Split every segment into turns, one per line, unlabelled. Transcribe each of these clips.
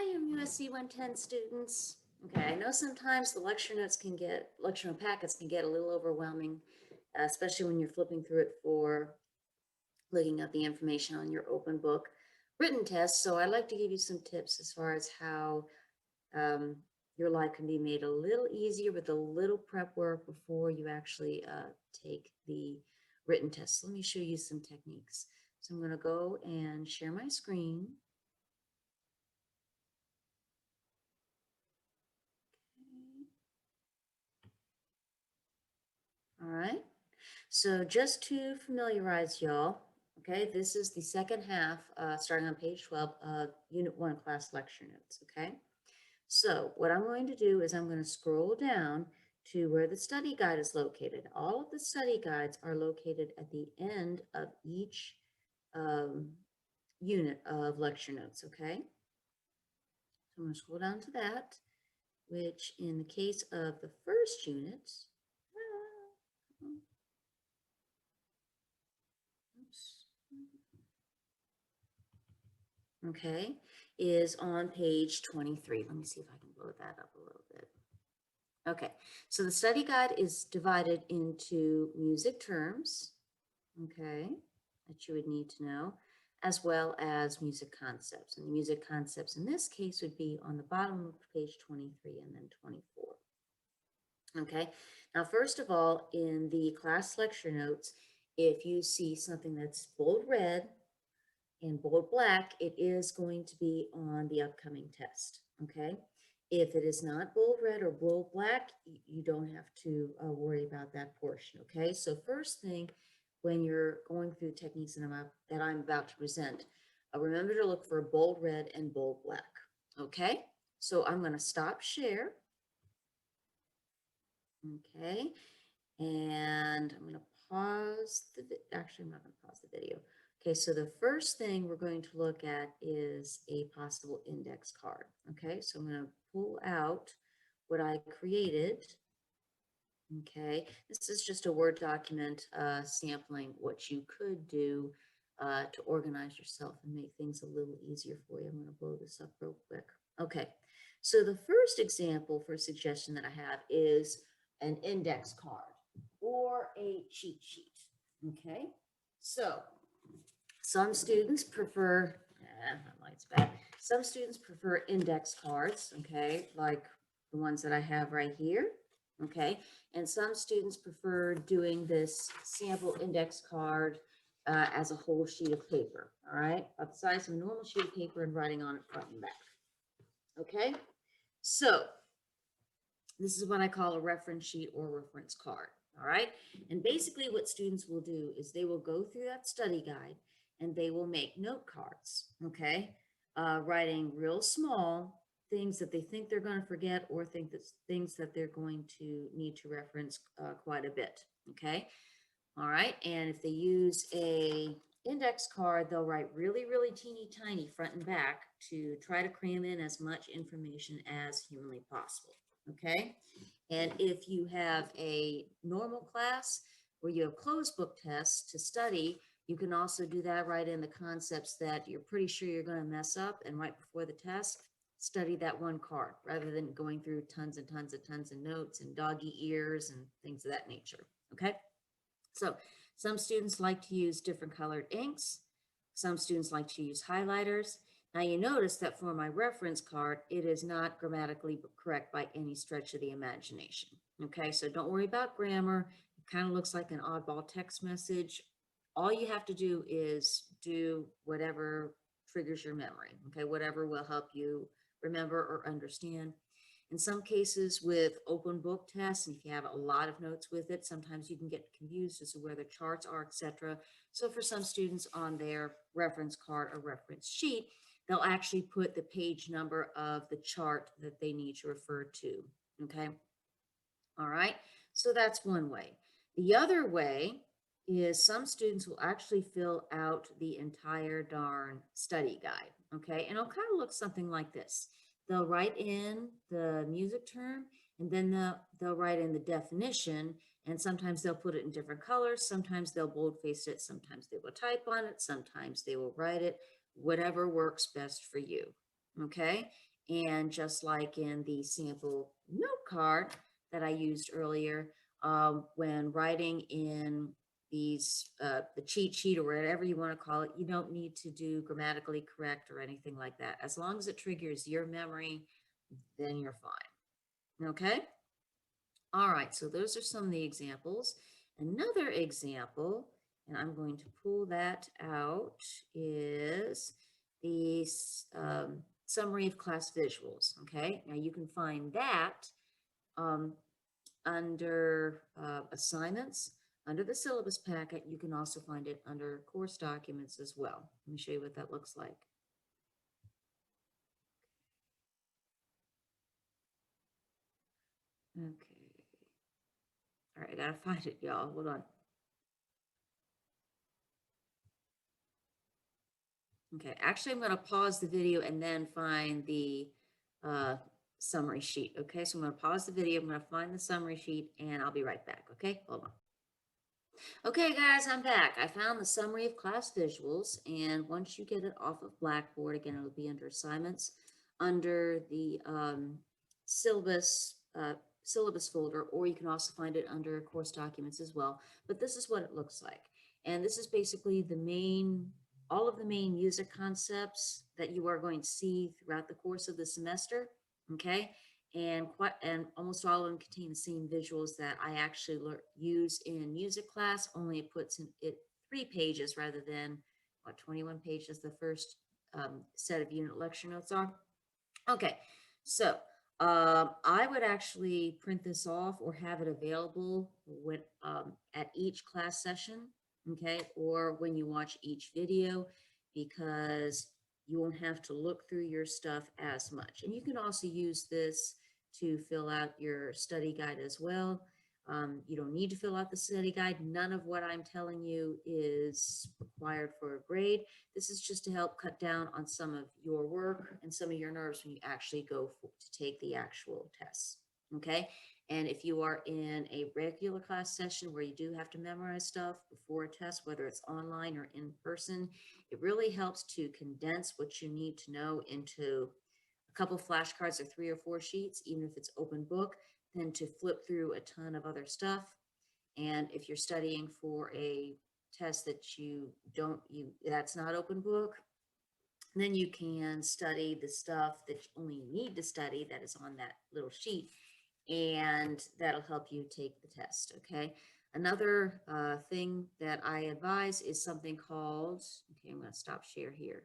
USC 110 students. Okay, I know sometimes the lecture note packets can get a little overwhelming, especially when you're flipping through it for looking up the information on your open book written test. So I'd like to give you some tips as far as how your life can be made a little easier with a little prep work before you actually take the written test. So let me show you some techniques. So I'm going to go and share my screen. All right, so just to familiarize y'all, okay, this is the second half, starting on page 12 of Unit 1 class lecture notes, okay? So what I'm going to do is I'm going to scroll down to where the study guide is located. All of the study guides are located at the end of each unit of lecture notes, okay? So I'm going to scroll down to that, which in the case of the first unit, okay, is on page 23. Let me see if I can blow that up a little bit. Okay, so the study guide is divided into music terms, okay, that you would need to know, as well as music concepts. And the music concepts in this case would be on the bottom of page 23 and then 24. Okay, now first of all, in the class lecture notes, if you see something that's bold red and bold black, it is going to be on the upcoming test, okay? If it is not bold red or bold black, you don't have to worry about that portion, okay? So first thing, when you're going through the techniques that I'm about to present, remember to look for bold red and bold black, okay? So I'm gonna stop share, okay? And I'm gonna pause actually, I'm not gonna pause the video. Okay, so the first thing we're going to look at is a possible index card. Okay, so I'm going to pull out what I created. Okay, this is just a Word document sampling what you could do to organize yourself and make things a little easier for you. I'm going to blow this up real quick. Okay, so the first example for a suggestion that I have is an index card or a cheat sheet. Okay, so some students prefer, my light's bad. Some students prefer index cards, okay, like the ones that I have right here, okay? And some students prefer doing this sample index card as a whole sheet of paper, all right? About the size of a normal sheet of paper and writing on it front and back, okay? So this is what I call a reference sheet or reference card, all right? And basically what students will do is they will go through that study guide and they will make note cards, okay? Writing real small things that they think they're going to forget or things that they're going to need to reference quite a bit, okay? All right, and if they use a index card, they'll write really, really teeny tiny front and back to try to cram in as much information as humanly possible, okay? And if you have a normal class where you have closed book tests to study, you can also do that right in the concepts that you're pretty sure you're going to mess up, and right before the test, study that one card rather than going through tons and tons and tons of notes and doggy ears and things of that nature, okay? So some students like to use different colored inks. Some students like to use highlighters. Now you notice that for my reference card, it is not grammatically correct by any stretch of the imagination. Okay, so don't worry about grammar. It kind of looks like an oddball text message. All you have to do is do whatever triggers your memory, okay, whatever will help you remember or understand. In some cases with open book tests, and if you have a lot of notes with it, sometimes you can get confused as to where the charts are, etc. So for some students on their reference card or reference sheet, they'll actually put the page number of the chart that they need to refer to, okay? All right, so that's one way. The other way is some students will actually fill out the entire darn study guide, okay? And it'll kind of look something like this. They'll write in the music term, and then they'll write in the definition, and sometimes they'll put it in different colors, sometimes they'll boldface it, sometimes they will type on it, sometimes they will write it, whatever works best for you, okay? And just like in the sample note card that I used earlier, when writing in the cheat sheet or whatever you want to call it, you don't need to do grammatically correct or anything like that. As long as it triggers your memory, then you're fine. Okay? All right, so those are some of the examples. Another example, and I'm going to pull that out, is the summary of class visuals. Okay, now you can find that um, under assignments, under the syllabus packet. You can also find it under course documents as well. Let me show you what that looks like. Okay. All right, I gotta find it, y'all. Hold on. Okay, actually, I'm going to pause the video and then find the uh, summary sheet. Okay, so I'm going to pause the video. I'm going to find the summary sheet and I'll be right back. Okay, hold on. Okay, guys, I'm back. I found the summary of class visuals, and once you get it off of Blackboard, again, it'll be under assignments, under the syllabus folder, or you can also find it under course documents as well. But this is what it looks like, and this is basically all of the main music concepts that you are going to see throughout the course of the semester. Okay, and almost all of them contain the same visuals that I actually use in music class, only it puts in it 3 pages rather than what 21 pages the first set of unit lecture notes are. Okay, so I would actually print this off or have it available at each class session, okay, or when you watch each video, because you won't have to look through your stuff as much. And you can also use this to fill out your study guide as well. You don't need to fill out the study guide. None of what I'm telling you is required for a grade. This is just to help cut down on some of your work and some of your nerves when you actually go to take the actual tests. Okay. And if you are in a regular class session where you do have to memorize stuff before a test, whether it's online or in person, it really helps to condense what you need to know into a couple flashcards or 3 or 4 sheets, even if it's open book, than to flip through a ton of other stuff. And if you're studying for a test that that's not open book, then you can study the stuff that you only need to study that is on that little sheet, and that'll help you take the test. Okay. Another thing that I advise is something called, okay, I'm going to stop share here.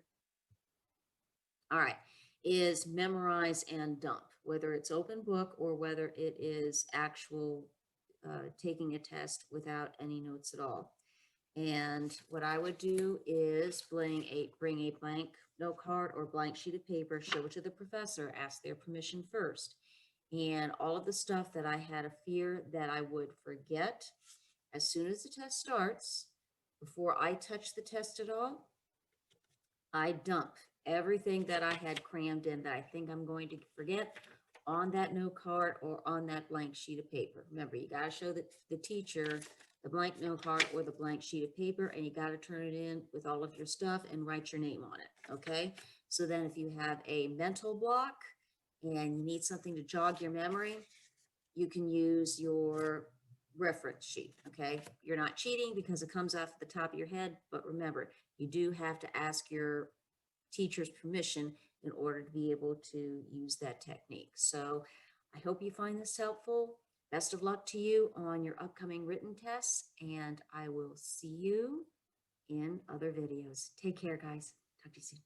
All right, is memorize and dump, whether it's open book or whether it is actual taking a test without any notes at all. And what I would do is bring a blank note card or blank sheet of paper, show it to the professor, ask their permission first. And all of the stuff that I had a fear that I would forget, as soon as the test starts, before I touch the test at all, I dump everything that I had crammed in that I think I'm going to forget on that note card or on that blank sheet of paper. Remember, you got to show the teacher the blank note card or the blank sheet of paper, and you got to turn it in with all of your stuff and write your name on it. Okay. So then if you have a mental block and you need something to jog your memory, you can use your reference sheet. Okay. You're not cheating because it comes off the top of your head, but remember, you do have to ask your teacher's permission in order to be able to use that technique. So I hope you find this helpful. Best of luck to you on your upcoming written tests, and I will see you in other videos. Take care, guys. Talk to you soon.